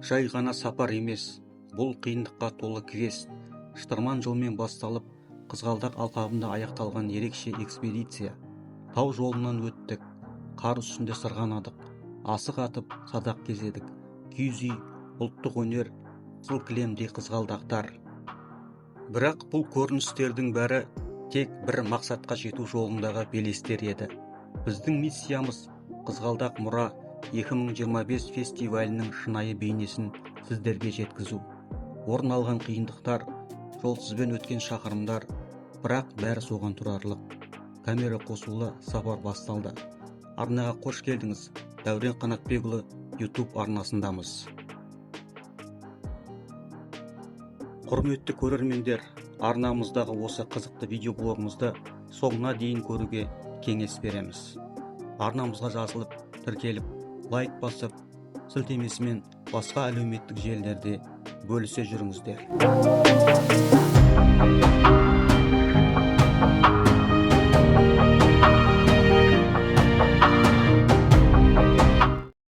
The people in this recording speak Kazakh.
Жай ғана сапар емес, бұл қиындыққа толы квест. Шытырман жолмен басталып, Қызғалдақ алқабында аяқталған ерекше экспедиция. Тау жолынан өттік, қар үстінде сырғанадық, асық атып садақ кезедік. Киіз үй, ұлттық өнер, қыл кілемдей қызғалдақтар. Бірақ бұл көріністердің бәрі тек бір мақсатқа жету жолындағы белестер еді. Біздің миссиямыз Қызғалдақ мұра 2025 фестивалінің шынайы бейнесін сіздерге жеткізу. Орын алған қиындықтар, жолсызбен өткен шақырымдар, бірақ бәрі соған тұрарлық. Камера қосулы сапар басталды. Арнаға қош келдіңіз. Дәурен Қанатбекұлы YouTube арнасындамыз. Құрметті көрермендер, арнамыздағы осы қызықты видеоблогымызды соңына дейін көруге кеңес береміз. Арнамызға жазылып, тіркеліп, лайк басып, сілтемесімен басқа әлеуметтік желілерде бөлісе жүріңіздер.